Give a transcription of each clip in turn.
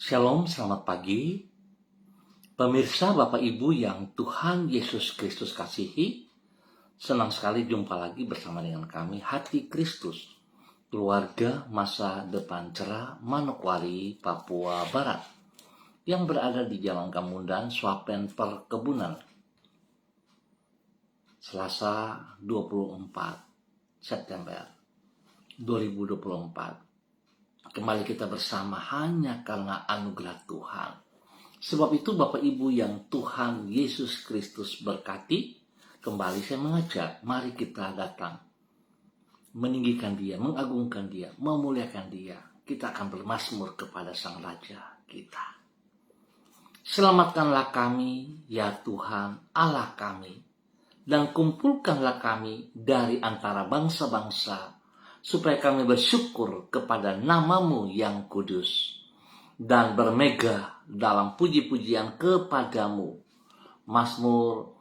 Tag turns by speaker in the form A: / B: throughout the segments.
A: Shalom, selamat pagi. Pemirsa, Bapak Ibu yang Tuhan Yesus Kristus kasihi, senang sekali jumpa lagi bersama dengan kami, Hati Kristus, keluarga masa depan cerah Manokwari, Papua Barat, yang berada di Jalan Kamundan, Swapen Perkebunan. Selasa 24 September 2024. Kembali kita bersama hanya karena anugerah Tuhan. Sebab itu Bapak Ibu yang Tuhan Yesus Kristus berkati, kembali saya mengajak, mari kita datang. Meninggikan Dia, mengagungkan Dia, memuliakan Dia. Kita akan bermazmur kepada Sang Raja kita. Selamatkanlah kami, ya Tuhan, Allah kami. Dan kumpulkanlah kami dari antara bangsa-bangsa, supaya kami bersyukur kepada nama-Mu yang kudus, dan bermegah dalam puji-pujian kepadamu. Mazmur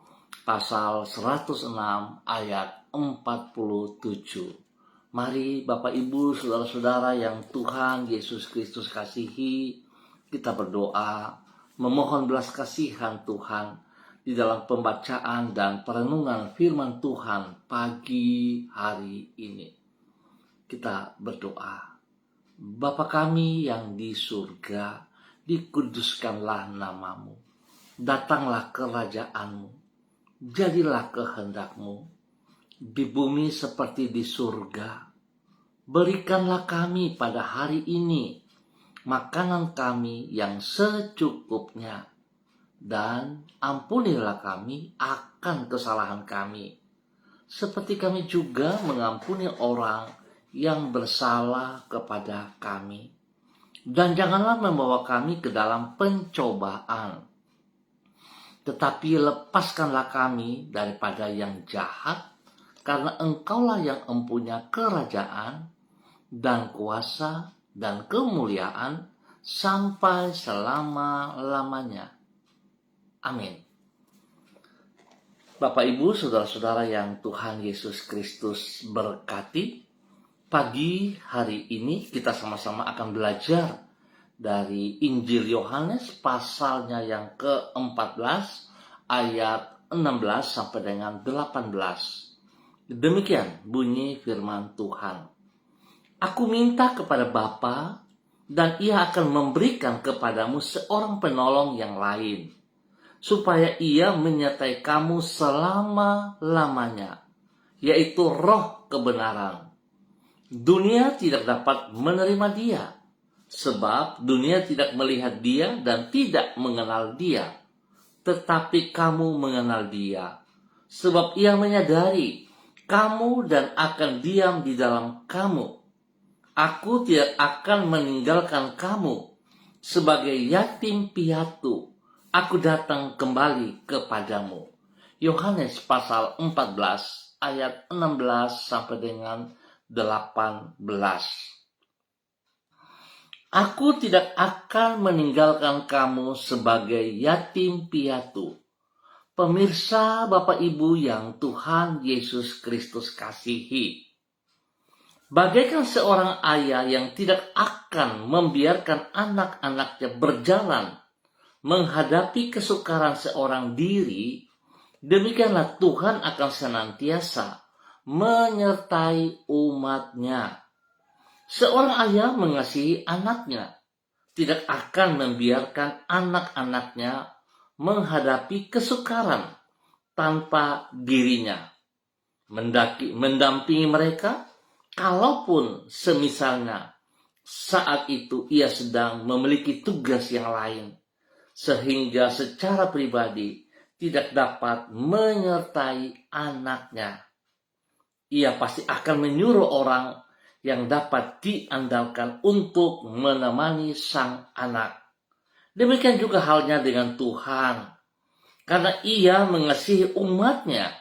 A: pasal 106 ayat 47. Mari Bapak Ibu, saudara-saudara yang Tuhan Yesus Kristus kasihi, kita berdoa, memohon belas kasihan Tuhan di dalam pembacaan dan perenungan firman Tuhan pagi hari ini. Kita berdoa. Bapa kami yang di surga, dikuduskanlah nama-Mu. Datanglah kerajaan-Mu. Jadilah kehendak-Mu di bumi seperti di surga. Berikanlah kami pada hari ini makanan kami yang secukupnya, dan ampunilah kami akan kesalahan kami, seperti kami juga mengampuni orang yang bersalah kepada kami. Dan janganlah membawa kami ke dalam pencobaan, tetapi lepaskanlah kami daripada yang jahat, karena Engkaulah yang empunya kerajaan dan kuasa dan kemuliaan sampai selama-lamanya. Amin. Bapak Ibu, saudara-saudara yang Tuhan Yesus Kristus berkati, pagi hari ini kita sama-sama akan belajar dari Injil Yohanes pasalnya yang ke-14 ayat 16 sampai dengan 18. Demikian bunyi firman Tuhan. Aku minta kepada Bapa, dan Ia akan memberikan kepadamu seorang penolong yang lain, supaya Ia menyertai kamu selama-lamanya, yaitu Roh kebenaran. Dunia tidak dapat menerima Dia, sebab dunia tidak melihat Dia dan tidak mengenal Dia. Tetapi kamu mengenal Dia, sebab Ia menyadari kamu dan akan diam di dalam kamu. Aku tidak akan meninggalkan kamu sebagai yatim piatu. Aku datang kembali kepadamu. Yohanes pasal 14 ayat 16 sampai dengan 18. Aku tidak akan meninggalkan kamu sebagai yatim piatu. Pemirsa, Bapak Ibu yang Tuhan Yesus Kristus kasihi, bagaikan seorang ayah yang tidak akan membiarkan anak-anaknya berjalan menghadapi kesukaran seorang diri, demikianlah Tuhan akan senantiasa menyertai umat-Nya. Seorang ayah mengasihi anaknya, tidak akan membiarkan anak-anaknya menghadapi kesukaran tanpa dirinya, mendampingi mereka, kalaupun semisalnya saat itu ia sedang memiliki tugas yang lain, sehingga secara pribadi tidak dapat menyertai anaknya. Ia pasti akan menyuruh orang yang dapat diandalkan untuk menemani sang anak. Demikian juga halnya dengan Tuhan. Karena Ia mengasihi umat-Nya,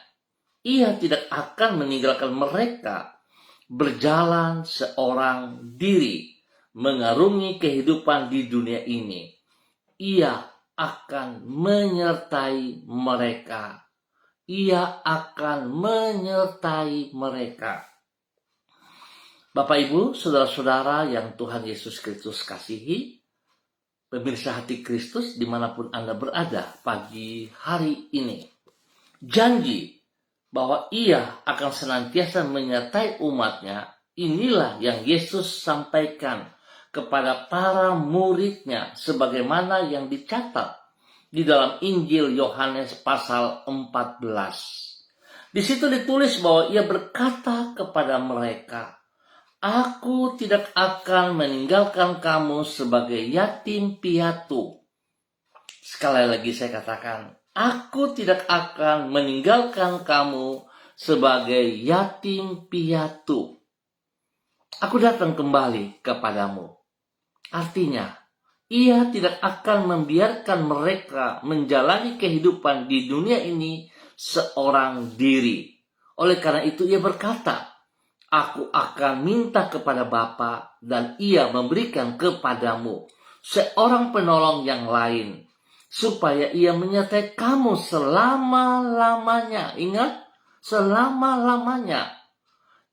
A: Ia tidak akan meninggalkan mereka berjalan seorang diri, mengarungi kehidupan di dunia ini. Ia akan menyertai mereka. Ia akan menyertai mereka. Bapak Ibu, saudara-saudara yang Tuhan Yesus Kristus kasihi, pemirsa hati Kristus dimanapun Anda berada pagi hari ini. Janji bahwa Ia akan senantiasa menyertai umatnya, inilah yang Yesus sampaikan kepada para muridnya sebagaimana yang dicatat di dalam Injil Yohanes pasal 14. Di situ ditulis bahwa Ia berkata kepada mereka, "Aku tidak akan meninggalkan kamu sebagai yatim piatu." Sekali lagi saya katakan, aku tidak akan meninggalkan kamu sebagai yatim piatu. Aku datang kembali kepadamu. Artinya, Ia tidak akan membiarkan mereka menjalani kehidupan di dunia ini seorang diri. Oleh karena itu Ia berkata, "Aku akan minta kepada Bapa dan Ia memberikan kepadamu seorang penolong yang lain, supaya Ia menyertai kamu selama-lamanya." Ingat, selama-lamanya.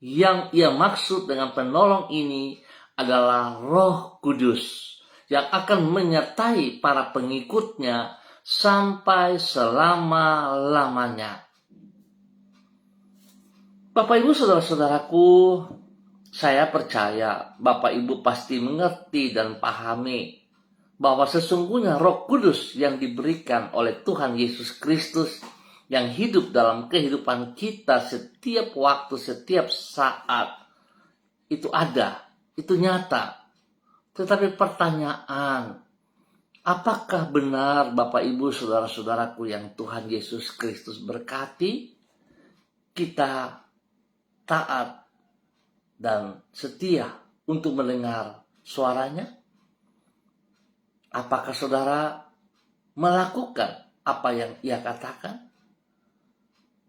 A: Yang Ia maksud dengan penolong ini adalah Roh Kudus yang akan menyertai para pengikutnya sampai selama-lamanya. Bapak Ibu saudara-saudaraku, saya percaya Bapak Ibu pasti mengerti dan pahami bahwa sesungguhnya Roh Kudus yang diberikan oleh Tuhan Yesus Kristus yang hidup dalam kehidupan kita setiap waktu, setiap saat, itu ada, itu nyata. Tetapi pertanyaan, apakah benar Bapak Ibu saudara-saudaraku yang Tuhan Yesus Kristus berkati, kita taat dan setia untuk mendengar suaranya? Apakah saudara melakukan apa yang Ia katakan?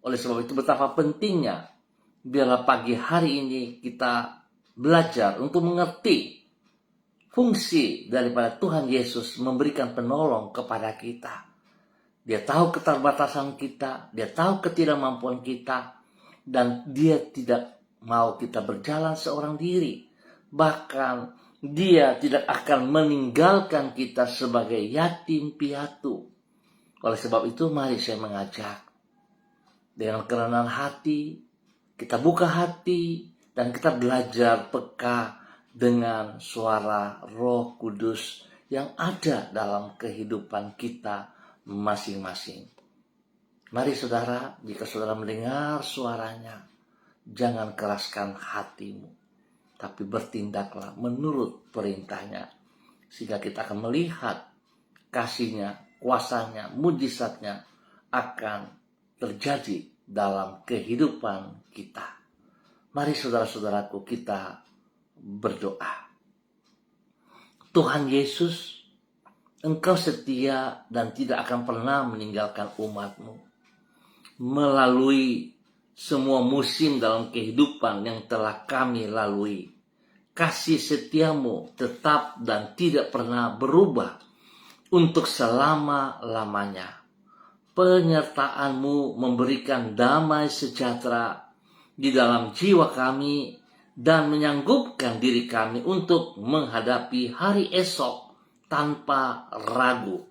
A: Oleh sebab itu betapa pentingnya biarlah pagi hari ini kita belajar untuk mengerti fungsi daripada Tuhan Yesus memberikan penolong kepada kita. Dia tahu keterbatasan kita, Dia tahu ketidakmampuan kita, dan Dia tidak mau kita berjalan seorang diri. Bahkan Dia tidak akan meninggalkan kita sebagai yatim piatu. Oleh sebab itu mari saya mengajak, dengan kerendahan hati, kita buka hati, dan kita belajar peka dengan suara Roh Kudus yang ada dalam kehidupan kita masing-masing. Mari saudara, jika saudara mendengar suaranya, jangan keraskan hatimu, tapi bertindaklah menurut perintahnya, sehingga kita akan melihat kasih-Nya, kuasa-Nya, mujizat-Nya akan terjadi dalam kehidupan kita. Mari saudara-saudaraku, kita berdoa. Tuhan Yesus, Engkau setia dan tidak akan pernah meninggalkan umat-Mu. Melalui semua musim dalam kehidupan yang telah kami lalui, kasih setia-Mu tetap dan tidak pernah berubah untuk selama-lamanya. Penyertaan-Mu memberikan damai sejahtera di dalam jiwa kami dan menyanggupkan diri kami untuk menghadapi hari esok tanpa ragu.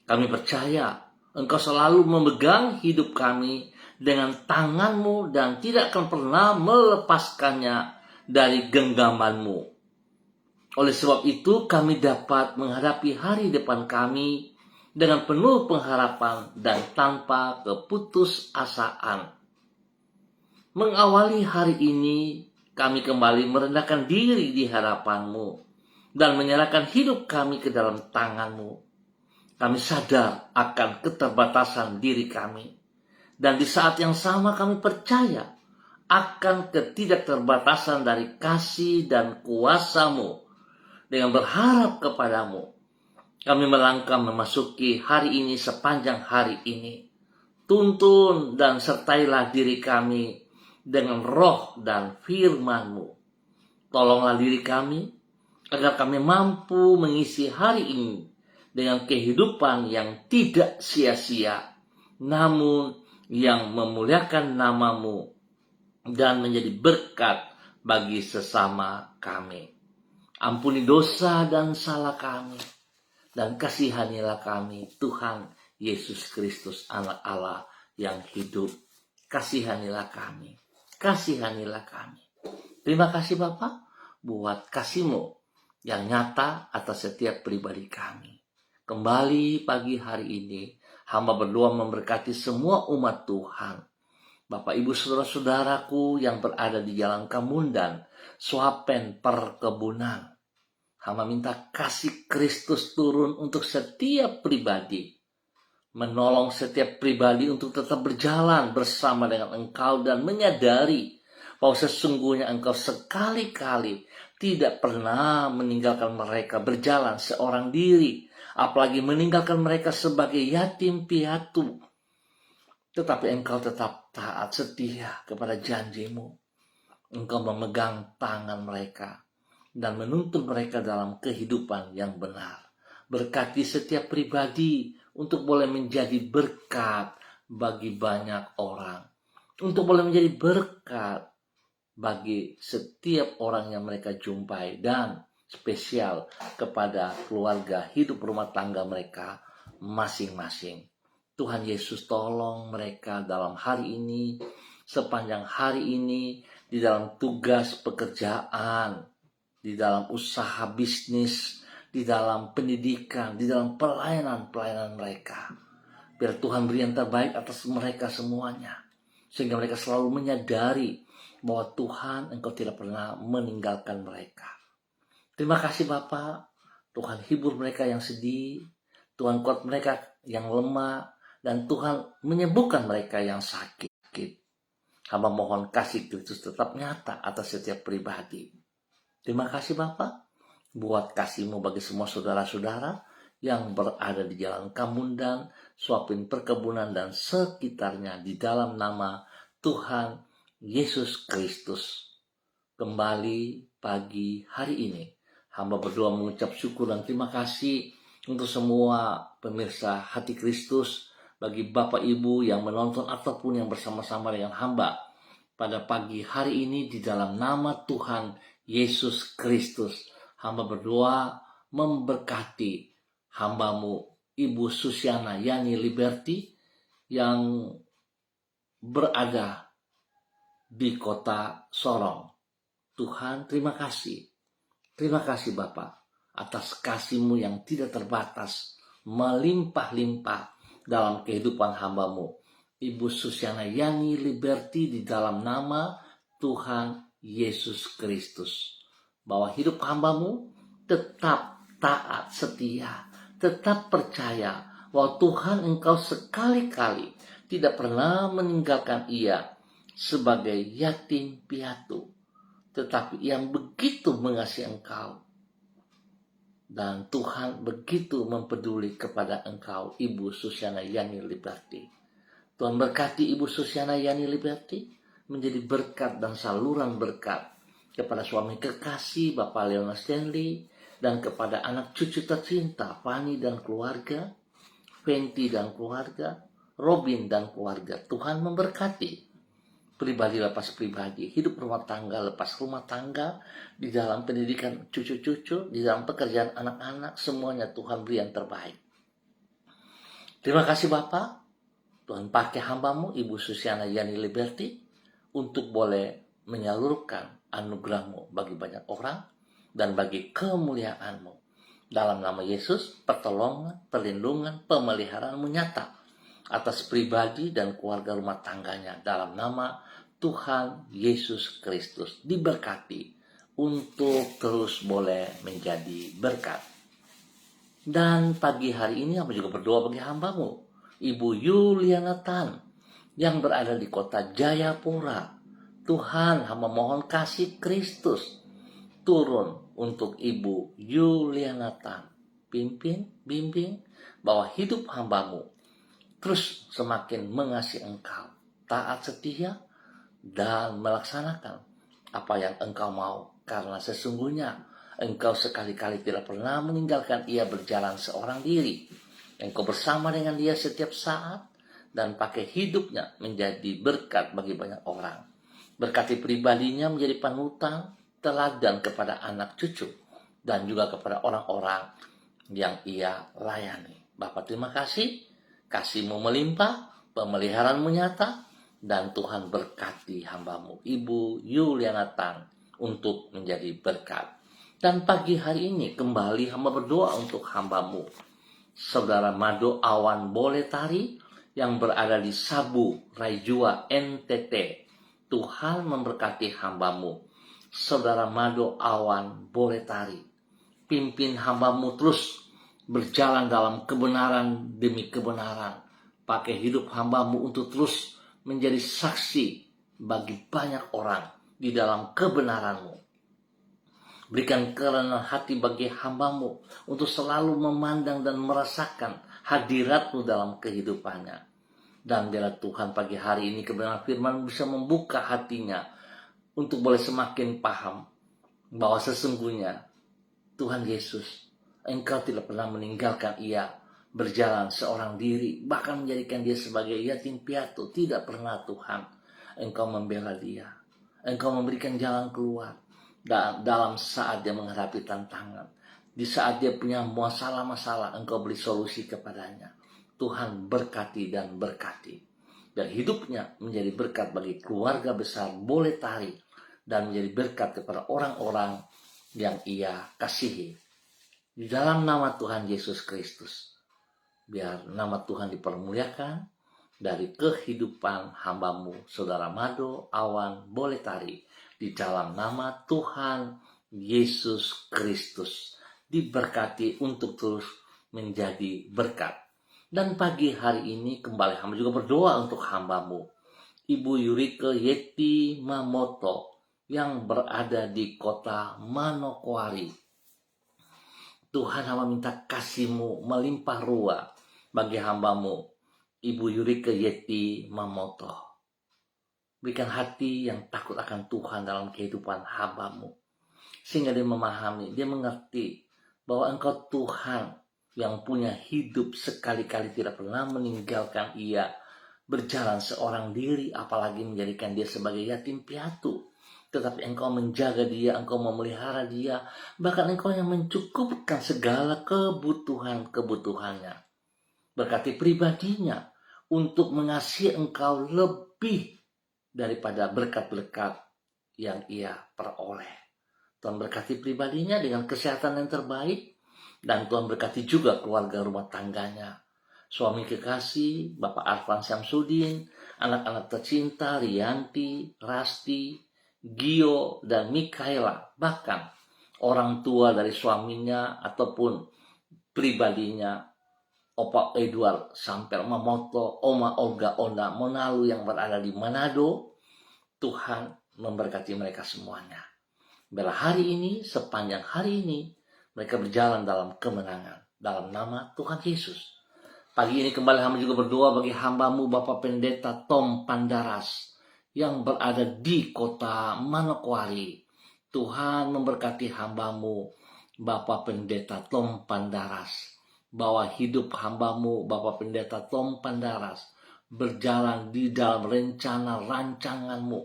A: Kami percaya Engkau selalu memegang hidup kami dengan tangan-Mu dan tidak akan pernah melepaskannya dari genggaman-Mu. Oleh sebab itu kami dapat menghadapi hari depan kami dengan penuh pengharapan dan tanpa keputusasaan. Mengawali hari ini, kami kembali merendahkan diri di hadapan-Mu dan menyerahkan hidup kami ke dalam tangan-Mu. Kami sadar akan keterbatasan diri kami. Dan di saat yang sama kami percaya akan ketidakterbatasan dari kasih dan kuasa-Mu. Dengan berharap kepadamu, kami melangkah memasuki hari ini sepanjang hari ini. Tuntun dan sertailah diri kami dengan roh dan firman-Mu. Tolonglah diri kami agar kami mampu mengisi hari ini dengan kehidupan yang tidak sia-sia, namun yang memuliakan nama-Mu dan menjadi berkat bagi sesama kami. Ampuni dosa dan salah kami. dan kasihanilah kami, Tuhan Yesus Kristus, Anak Allah yang hidup. Kasihanilah kami, kasihanilah kami. Terima kasih Bapa buat kasih-Mu yang nyata atas setiap pribadi kami. Kembali pagi hari ini, hamba berdoa memberkati semua umat Tuhan. Bapak, Ibu, Saudara-saudaraku yang berada di Jalan Kamundan, Suapen, Perkebunan. Hamba minta kasih Kristus turun untuk setiap pribadi. Menolong setiap pribadi untuk tetap berjalan bersama dengan Engkau dan menyadari bahwa sesungguhnya Engkau sekali-kali tidak pernah meninggalkan mereka berjalan seorang diri. Apalagi meninggalkan mereka sebagai yatim piatu. Tetapi Engkau tetap taat setia kepada janji-Mu. Engkau memegang tangan mereka dan menuntun mereka dalam kehidupan yang benar. Berkati setiap pribadi untuk boleh menjadi berkat bagi banyak orang. Untuk boleh menjadi berkat bagi setiap orang yang mereka jumpai, dan spesial kepada keluarga hidup rumah tangga mereka masing-masing. Tuhan Yesus, tolong mereka dalam hari ini, sepanjang hari ini, di dalam tugas pekerjaan, di dalam usaha bisnis, di dalam pendidikan, di dalam pelayanan mereka. Biar Tuhan beri yang terbaik atas mereka semuanya, sehingga mereka selalu menyadari bahwa Tuhan, Engkau tidak pernah meninggalkan mereka. Terima kasih Bapa. Tuhan hibur mereka yang sedih, Tuhan kuat mereka yang lemah, dan Tuhan menyembuhkan mereka yang sakit. Hamba mohon kasih Kristus tetap nyata atas setiap pribadi. Terima kasih Bapa buat kasih-Mu bagi semua saudara-saudara yang berada di Jalan Kamundan, Suapin, Perkebunan, dan sekitarnya, di dalam nama Tuhan Yesus Kristus. Kembali pagi hari ini, hamba berdoa mengucap syukur dan terima kasih untuk semua pemirsa Hati Kristus, bagi Bapak Ibu yang menonton ataupun yang bersama-sama dengan hamba pada pagi hari ini, di dalam nama Tuhan Yesus Kristus. Hamba berdoa memberkati hamba-Mu Ibu Susiana Yani Liberty yang berada di kota Sorong. Tuhan, terima kasih. Terima kasih Bapa atas kasih-Mu yang tidak terbatas, melimpah-limpah dalam kehidupan hamba-Mu Ibu Susiana Yani Liberty, di dalam nama Tuhan Yesus Kristus. Bahwa hidup hamba-Mu tetap taat setia, tetap percaya bahwa Tuhan, Engkau sekali-kali tidak pernah meninggalkan ia sebagai yatim piatu, tetapi yang begitu mengasihi Engkau. Dan Tuhan begitu mempeduli kepada Engkau, Ibu Susiana Yani Liberty. Tuhan berkati Ibu Susiana Yani Liberty menjadi berkat dan saluran berkat kepada suami kekasih Bapak Leonard Stanley, dan kepada anak cucu tercinta Fani dan keluarga, Fenty dan keluarga, Robin dan keluarga. Tuhan memberkati pribadi lepas pribadi, hidup rumah tangga lepas rumah tangga, di dalam pendidikan cucu-cucu, di dalam pekerjaan anak-anak, semuanya Tuhan beri yang terbaik. Terima kasih Bapak. Tuhan pakai hamba-Mu Ibu Susiana Yani Liberty untuk boleh menyalurkan anugerah-Mu bagi banyak orang dan bagi kemuliaan-Mu. Dalam nama Yesus, pertolongan, perlindungan, pemeliharaan-Mu nyata atas pribadi dan keluarga rumah tangganya, dalam nama Tuhan Yesus Kristus. Diberkati untuk terus boleh menjadi berkat. Dan pagi hari ini hamba juga berdoa bagi hamba-Mu Ibu Yuliana Tan yang berada di kota Jayapura. Tuhan, hamba mohon kasih Kristus turun untuk Ibu Yuliana Tan. Pimpin, bimbing bahwa hidup hamba-Mu terus semakin mengasihi Engkau, taat setia, dan melaksanakan apa yang Engkau mau. Karena sesungguhnya Engkau sekali-kali tidak pernah meninggalkan ia berjalan seorang diri. Engkau bersama dengan dia setiap saat dan pakai hidupnya menjadi berkat bagi banyak orang. Berkati pribadinya menjadi panutan, teladan kepada anak cucu, dan juga kepada orang-orang yang ia layani. Bapa, terima kasih, kasih-Mu melimpah, pemeliharaan-Mu nyata, dan Tuhan berkati hamba-Mu, Ibu Yuliana Tan, untuk menjadi berkat. Dan pagi hari ini kembali hamba berdoa untuk hamba-Mu, Saudara Mado Awan Boletari, yang berada di Sabu, Raijua, NTT. Tuhan memberkati hamba-Mu, Saudara Mado Awan Boletari. Pimpin hamba-Mu terus berjalan dalam kebenaran demi kebenaran. Pakai hidup hamba-Mu untuk terus menjadi saksi bagi banyak orang di dalam kebenaran-Mu. Berikan kerenan hati bagi hamba-Mu untuk selalu memandang dan merasakan hadirat-Mu dalam kehidupannya. Dan biarlah Tuhan pagi hari ini kebenaran firman bisa membuka hatinya untuk boleh semakin paham bahwa sesungguhnya Tuhan Yesus, Engkau tidak pernah meninggalkan ia berjalan seorang diri, bahkan menjadikan dia sebagai yatim piatu. Tidak pernah Tuhan. Engkau membela dia, Engkau memberikan jalan keluar dalam saat dia menghadapi tantangan. Di saat dia punya masalah-masalah, Engkau beri solusi kepadanya. Tuhan berkati dan berkati. Dan hidupnya menjadi berkat bagi keluarga besar Boletari, dan menjadi berkat kepada orang-orang yang ia kasihi. Di dalam nama Tuhan Yesus Kristus, biar nama Tuhan dipermuliakan dari kehidupan hamba-Mu, Saudara Mado Awan Boletari. Di dalam nama Tuhan Yesus Kristus, diberkati untuk terus menjadi berkat. Dan pagi hari ini kembali hamba juga berdoa untuk hamba-Mu, Ibu Yurike Yeti Mamoto, yang berada di kota Manokwari. Tuhan, hamba minta kasih-Mu melimpah ruah bagi hamba-Mu, Ibu Yurike Yeti Mamoto. Berikan hati yang takut akan Tuhan dalam kehidupan hamba-Mu, sehingga dia memahami, dia mengerti bahwa Engkau Tuhan yang punya hidup, sekali-kali tidak pernah meninggalkan ia berjalan seorang diri, apalagi menjadikan dia sebagai yatim piatu. Tetapi Engkau menjaga dia, Engkau memelihara dia, bahkan Engkau yang mencukupkan segala kebutuhannya. Berkati pribadinya untuk mengasihi Engkau lebih daripada berkat-berkat yang ia peroleh. Tuhan berkati pribadinya dengan kesehatan yang terbaik, dan Tuhan berkati juga keluarga rumah tangganya. Suami kekasih, Bapak Arfan Syamsuddin, anak-anak tercinta Rianti, Rasti, Gio, dan Mikaela, bahkan orang tua dari suaminya ataupun pribadinya, Opa Edward sampai Mamoto, Oma Olga Ona Monalu yang berada di Manado. Tuhan memberkati mereka semuanya. Biarlah hari ini, sepanjang hari ini, mereka berjalan dalam kemenangan dalam nama Tuhan Yesus. Pagi ini kembali hamba juga berdoa bagi hamba-Mu, Bapak Pendeta Tom Pandaras, yang berada di kota Manokwari. Tuhan memberkati hamba-Mu, Bapak Pendeta Tom Pandaras, bahwa hidup hamba-Mu, Bapak Pendeta Tom Pandaras, berjalan di dalam rencana rancangan-Mu.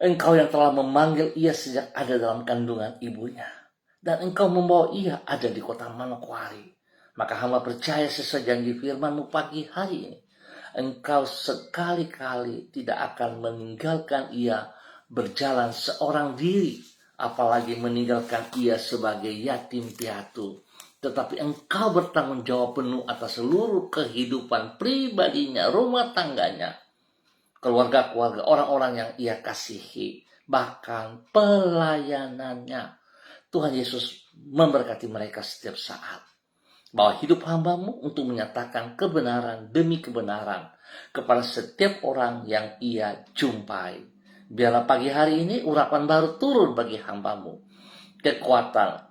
A: Engkau yang telah memanggil ia sejak ada dalam kandungan ibunya, dan Engkau membawa ia ada di kota Manokwari. Maka hamba percaya sesuai janji firman-Mu pagi hari ini, Engkau sekali-kali tidak akan meninggalkan ia berjalan seorang diri, apalagi meninggalkan ia sebagai yatim piatu. Tetapi Engkau bertanggung jawab penuh atas seluruh kehidupan pribadinya, rumah tangganya, keluarga-keluarga, orang-orang yang ia kasihi, bahkan pelayanannya. Tuhan Yesus memberkati mereka setiap saat. Bahwa hidup hamba-Mu untuk menyatakan kebenaran demi kebenaran kepada setiap orang yang ia jumpai. Biarlah pagi hari ini urapan baru turun bagi hamba-Mu. Kekuatan,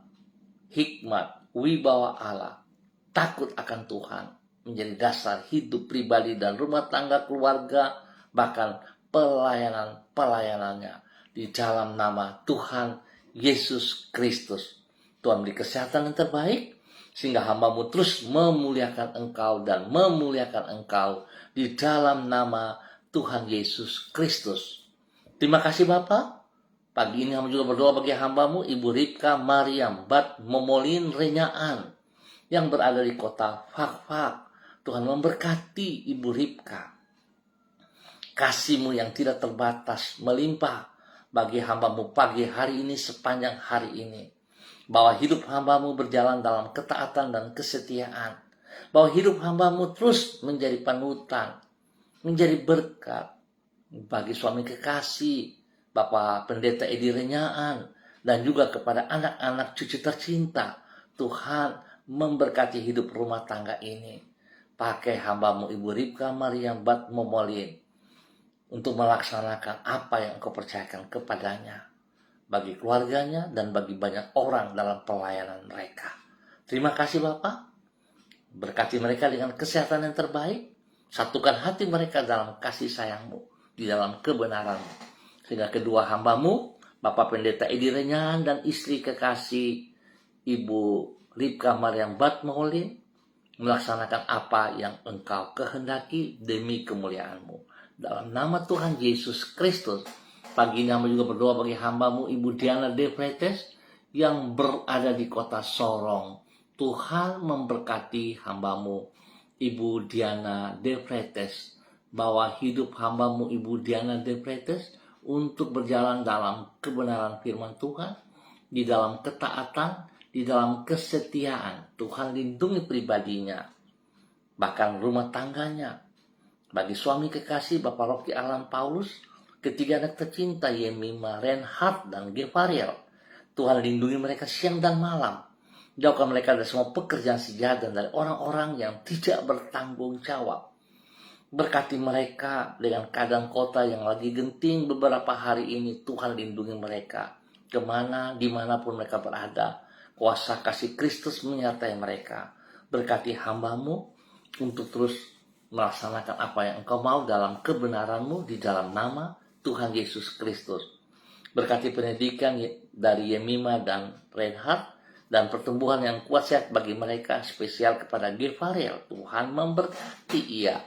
A: hikmat, wibawa Allah, takut akan Tuhan menjadi dasar hidup pribadi dan rumah tangga keluarga, bahkan pelayanannya di dalam nama Tuhan Yesus Kristus. Tuhan beri kesehatan yang terbaik, sehingga hamba-Mu terus memuliakan Engkau dan memuliakan Engkau di dalam nama Tuhan Yesus Kristus. Terima kasih Bapa. Pagi ini hamba juga berdoa bagi hambamu, Ibu Ripka Mariam Bat Momolin Renyaan, yang berada di kota Fakfak. Tuhan memberkati Ibu Ripka. Kasih-Mu yang tidak terbatas melimpah bagi hambamu pagi hari ini sepanjang hari ini. Bahwa hidup hambamu berjalan dalam ketaatan dan kesetiaan. Bahwa hidup hambamu terus menjadi panutan, menjadi berkat bagi suami kekasih, Bapak Pendeta Edi Renyaan, dan juga kepada anak-anak cucu tercinta. Tuhan memberkati hidup rumah tangga ini. Pakai hambamu Ibu Ripka Mariam Bat Momolin untuk melaksanakan apa yang Engkau percayakan kepadanya, bagi keluarganya dan bagi banyak orang dalam pelayanan mereka. Terima kasih Bapak. Berkati mereka dengan kesehatan yang terbaik. Satukan hati mereka dalam kasih sayang-Mu, di dalam kebenaran-Mu. Sehingga kedua hambamu, Bapak Pendeta Edi Renyaan dan istri kekasih Ibu Ripka Mariam Bat Momolin melaksanakan apa yang Engkau kehendaki demi kemuliaan-Mu. Dalam nama Tuhan Yesus Kristus, pagi ini hamba juga berdoa bagi hambamu Ibu Diana De Pretes yang berada di kota Sorong. Tuhan memberkati hambamu Ibu Diana De Pretes, bahwa hidup hambamu Ibu Diana De Pretes untuk berjalan dalam kebenaran firman Tuhan, di dalam ketaatan, di dalam kesetiaan. Tuhan lindungi pribadinya, bahkan rumah tangganya. Bagi suami kekasih Bapak Rocky Alan Paulus, ketiga anak tercinta Yemima, Reinhard, dan Gevariel, Tuhan lindungi mereka siang dan malam. Jauhkan mereka dari semua pekerjaan sejahat dan dari orang-orang yang tidak bertanggung jawab. Berkati mereka dengan keadaan kota yang lagi genting beberapa hari ini. Tuhan lindungi mereka kemana, dimanapun mereka berada. Kuasa kasih Kristus menyertai mereka. Berkati hambamu untuk terus melaksanakan apa yang Engkau mau dalam kebenaran-Mu, di dalam nama Tuhan Yesus Kristus. Berkati pendidikan dari Yemima dan Reinhard, dan pertumbuhan yang kuat sehat bagi mereka, spesial kepada Gevariel. Tuhan memberkati ia.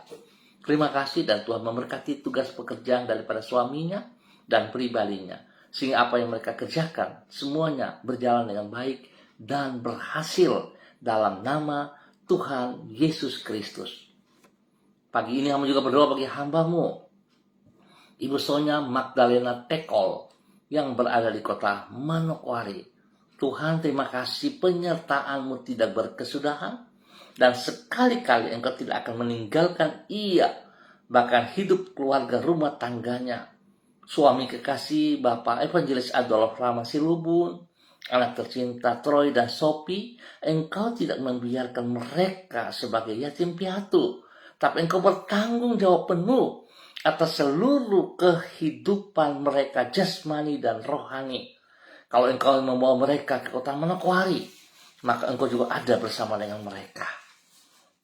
A: Terima kasih, dan Tuhan memberkati tugas pekerjaan daripada suaminya dan pribadinya. Sehingga apa yang mereka kerjakan semuanya berjalan dengan baik dan berhasil dalam nama Tuhan Yesus Kristus. Pagi ini hamba juga berdoa bagi hambamu Ibu Sonya Magdalena Tekol yang berada di kota Manokwari. Tuhan, terima kasih penyertaan-Mu tidak berkesudahan, dan sekali-kali Engkau tidak akan meninggalkan ia, bahkan hidup keluarga rumah tangganya. Suami kekasih Bapak Evangelis Adolf Rama Silubun, anak tercinta Troy dan Sophie, Engkau tidak membiarkan mereka sebagai yatim piatu, tapi Engkau bertanggung jawab penuh atas seluruh kehidupan mereka jasmani dan rohani. Kalau Engkau membawa mereka ke kota Manokwari, maka Engkau juga ada bersama dengan mereka.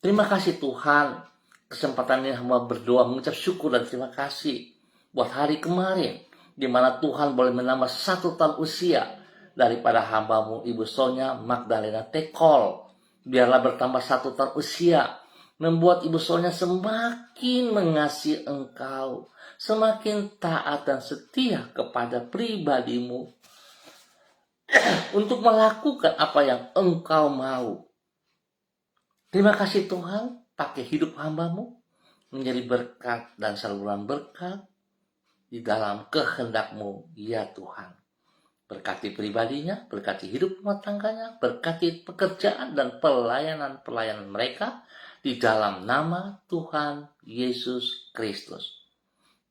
A: Terima kasih Tuhan. Kesempatan ini hamba berdoa mengucap syukur dan terima kasih buat hari kemarin, di mana Tuhan boleh menambah 1 tahun usia daripada hambamu Ibu Sonya Magdalena Tekol. Biarlah bertambah 1 tahun usia, membuat Ibu Sonya semakin mengasihi Engkau, semakin taat dan setia kepada pribadi-Mu, untuk melakukan apa yang Engkau mau. Terima kasih Tuhan, pakai hidup hambamu menjadi berkat dan saluran berkat di dalam kehendak-Mu, ya Tuhan. Berkati pribadinya, berkati hidup rumah tangganya, berkati pekerjaan dan pelayanan-pelayanan mereka di dalam nama Tuhan Yesus Kristus.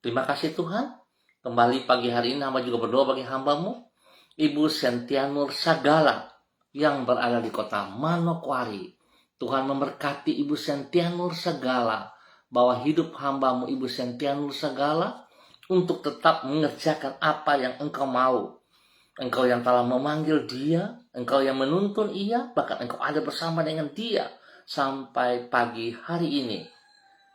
A: Terima kasih Tuhan. Kembali pagi hari ini hamba juga berdoa bagi hambamu Ibu Sentianur Sagala yang berada di kota Manokwari. Tuhan memberkati Ibu Sentianur Sagala, bahwa hidup hambamu Ibu Sentianur Sagala untuk tetap mengerjakan apa yang Engkau mau. Engkau yang telah memanggil dia, Engkau yang menuntun ia, bahkan Engkau ada bersama dengan dia sampai pagi hari ini,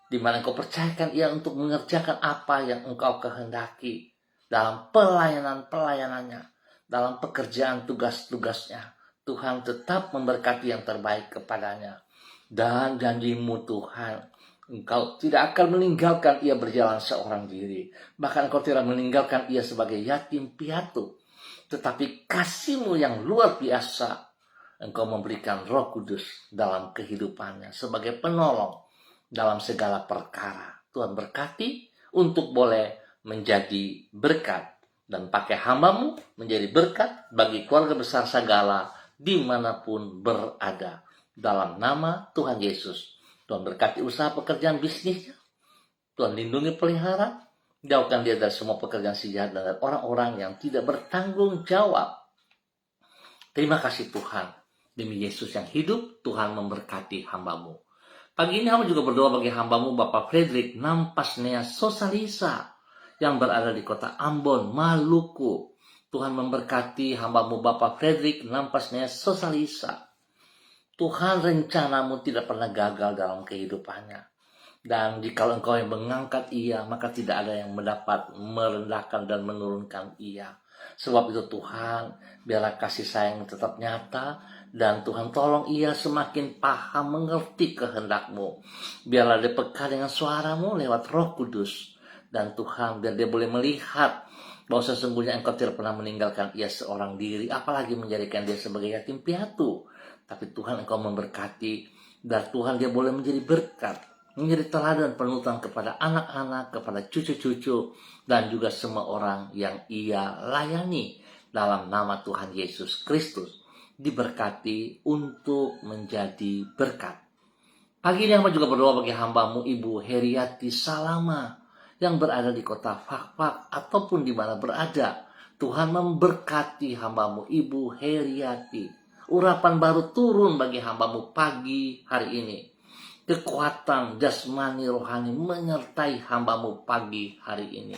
A: di mana Engkau percayakan ia untuk mengerjakan apa yang Engkau kehendaki dalam pelayanan-pelayanannya, dalam pekerjaan tugas-tugasnya. Tuhan tetap memberkati yang terbaik kepadanya. Dan janji-Mu Tuhan, Engkau tidak akan meninggalkan ia berjalan seorang diri. Bahkan engkau tidak meninggalkan ia sebagai yatim piatu. Tetapi kasih-Mu yang luar biasa, engkau memberikan Roh Kudus dalam kehidupannya sebagai penolong dalam segala perkara. Tuhan berkati untuk boleh menjadi berkat dan pakai hamba-Mu menjadi berkat bagi keluarga besar Sagala dimanapun berada. Dalam nama Tuhan Yesus. Tuhan berkati usaha pekerjaan bisnisnya. Tuhan lindungi pelihara. Jauhkan dia dari semua pekerjaan si jahat dan dari orang-orang yang tidak bertanggung jawab. Terima kasih Tuhan. Demi Yesus yang hidup, Tuhan memberkati hamba-Mu. Pagi ini hamba juga berdoa bagi hamba-Mu Bapak Frederick Nampasnea Sosalisa yang berada di kota Ambon, Maluku. Tuhan memberkati hamba-Mu Bapak Frederick Nampasnea Sosalisa. Tuhan, rencana-Mu tidak pernah gagal dalam kehidupannya. Dan jikalau Engkau yang mengangkat ia, maka tidak ada yang mendapat merendahkan dan menurunkan ia. Sebab itu Tuhan, biarlah kasih sayang tetap nyata, dan Tuhan tolong ia semakin paham mengerti kehendak-Mu. Biarlah dia peka dengan suara-Mu lewat Roh Kudus. Dan Tuhan, biar dia boleh melihat bahwa sesungguhnya Engkau tidak pernah meninggalkan ia seorang diri, apalagi menjadikan dia sebagai yatim piatu. Tapi Tuhan, Engkau memberkati, dan Tuhan dia boleh menjadi berkat, menjadi teladan penutan kepada anak-anak, kepada cucu-cucu, dan juga semua orang yang ia layani. Dalam nama Tuhan Yesus Kristus, diberkati untuk menjadi berkat. Pagi ini hamba juga berdoa bagi hamba-Mu Ibu Heriati Salama yang berada di kota Fakfak ataupun di mana berada. Tuhan memberkati hamba-Mu Ibu Heriati. Urapan baru turun bagi hamba-Mu pagi hari ini. Kekuatan jasmani rohani menyertai hamba-Mu pagi hari ini.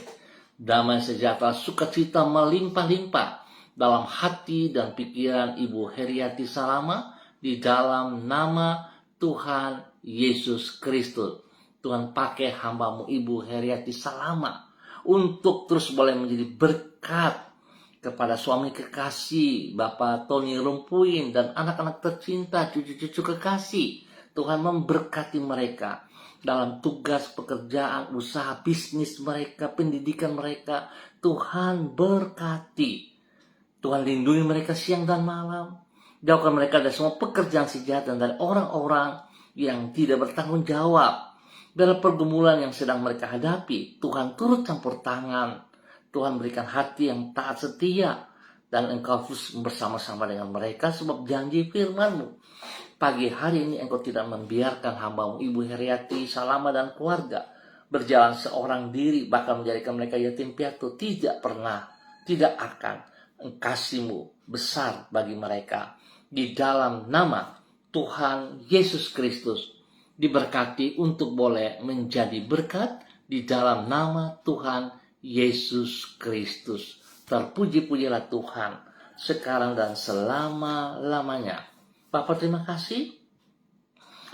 A: Damai sejahtera sukacita melimpah-limpah dalam hati dan pikiran Ibu Heriati Salama di dalam nama Tuhan Yesus Kristus. Tuhan pakai hamba-Mu Ibu Heriati Salama untuk terus boleh menjadi berkat kepada suami kekasih, Bapak Tony Rumpuin, dan anak-anak tercinta, cucu-cucu kekasih. Tuhan memberkati mereka dalam tugas pekerjaan, usaha bisnis mereka, pendidikan mereka. Tuhan berkati. Tuhan lindungi mereka siang dan malam. Jauhkan mereka dari semua pekerjaan si jahat dan dari orang-orang yang tidak bertanggung jawab dalam pergumulan yang sedang mereka hadapi. Tuhan turut campur tangan. Tuhan berikan hati yang taat setia, dan Engkau terus bersama-sama dengan mereka sebab janji firman-Mu. Pagi hari ini Engkau tidak membiarkan hamba-Mu Ibu Heriati Salama dan keluarga berjalan seorang diri, bahkan menjadikan mereka yatim piatu. Tidak pernah, tidak akan. Kasih-Mu besar bagi mereka. Di dalam nama Tuhan Yesus Kristus, diberkati untuk boleh menjadi berkat di dalam nama Tuhan Yesus Kristus. Terpuji-pujilah Tuhan sekarang dan selama-lamanya. Bapak terima kasih.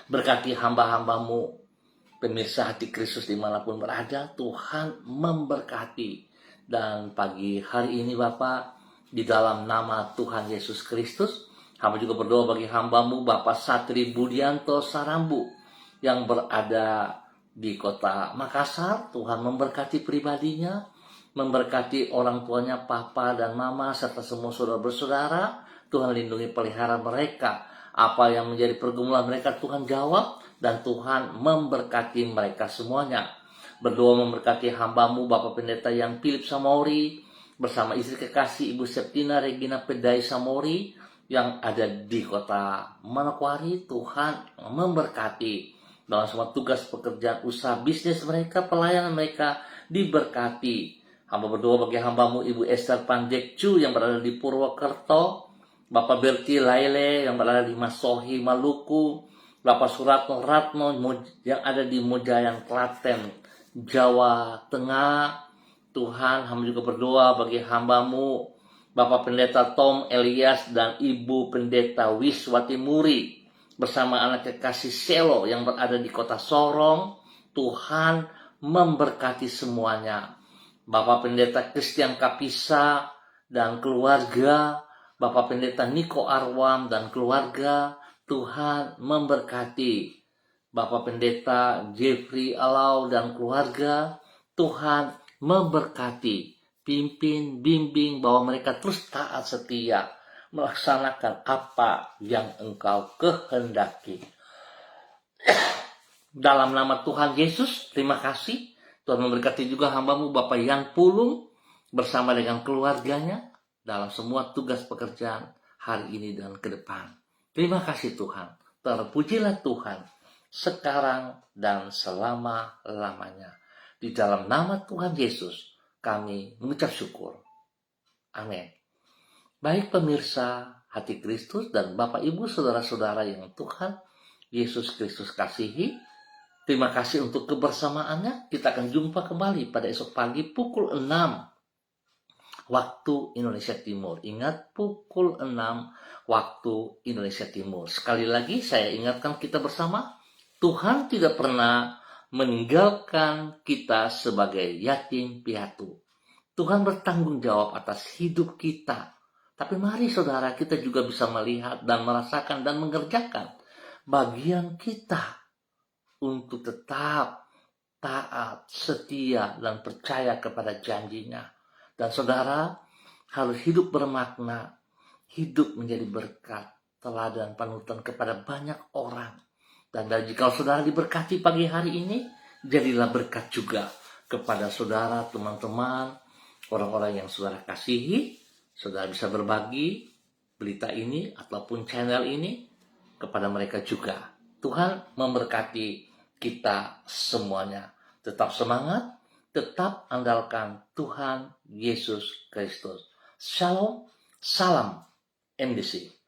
A: Berkati hamba-hamba-Mu, pemirsa Hati Kristus dimanapun berada. Tuhan memberkati. Dan pagi hari ini Bapak, di dalam nama Tuhan Yesus Kristus, hamba juga berdoa bagi hamba-Mu Bapak Satri Budianto Sarambu yang berada di kota Makassar. Tuhan memberkati pribadinya, memberkati orang tuanya, papa dan mama, serta semua saudara bersaudara. Tuhan lindungi pelihara mereka. Apa yang menjadi pergumulan mereka Tuhan jawab, dan Tuhan memberkati mereka semuanya. Berdoa memberkati hamba-Mu Bapak Pendeta yang Philip Samori bersama istri kekasih Ibu Septina Regina Pedai Samori yang ada di kota Manokwari. Tuhan memberkati dalam semua tugas pekerjaan, usaha bisnis mereka, pelayanan mereka diberkati. Hamba berdoa bagi hamba-Mu Ibu Esther Pandekcu yang berada di Purwokerto, Bapak Berti Laile yang berada di Masohi, Maluku, Bapak Suratno Ratno yang ada di Mojayan, Klaten, Jawa Tengah. Tuhan, hamba juga berdoa bagi hamba-Mu Bapak Pendeta Tom Elias dan Ibu Pendeta Wiswati Muri bersama anak kekasih Selo yang berada di kota Sorong. Tuhan memberkati semuanya. Bapak Pendeta Christian Kapisa dan keluarga, Bapak Pendeta Niko Arwam dan keluarga, Tuhan memberkati. Bapak Pendeta Jeffrey Alau dan keluarga. Tuhan memberkati, pimpin, bimbing bahwa mereka terus taat setia melaksanakan apa yang Engkau kehendaki. Dalam nama Tuhan Yesus, terima kasih. Tuhan memberkati juga hamba-Mu Bapak Yang Pulung bersama dengan keluarganya dalam semua tugas pekerjaan hari ini dan ke depan. Terima kasih Tuhan. Terpujilah Tuhan sekarang dan selama-lamanya. Di dalam nama Tuhan Yesus kami mengucap syukur. Amin. Baik pemirsa Hati Kristus dan Bapak Ibu Saudara-saudara yang Tuhan Yesus Kristus kasihi, terima kasih untuk kebersamaannya. Kita akan jumpa kembali pada esok pagi pukul 6 waktu Indonesia Timur. Ingat, pukul 6 waktu Indonesia Timur. Sekali lagi saya ingatkan kita bersama, Tuhan tidak pernah meninggalkan kita sebagai yatim piatu. Tuhan bertanggung jawab atas hidup kita. Tapi mari saudara, kita juga bisa melihat dan merasakan dan mengerjakan bagian kita untuk tetap taat, setia, dan percaya kepada janjinya. Dan saudara harus hidup bermakna, hidup menjadi berkat, teladan, panutan kepada banyak orang. Dan jika saudara diberkati pagi hari ini, jadilah berkat juga kepada saudara, teman-teman, orang-orang yang saudara kasihi. Saudara bisa berbagi berita ini ataupun channel ini kepada mereka juga. Tuhan memberkati kita semuanya. Tetap semangat, tetap andalkan Tuhan Yesus Kristus. Shalom, salam MDC.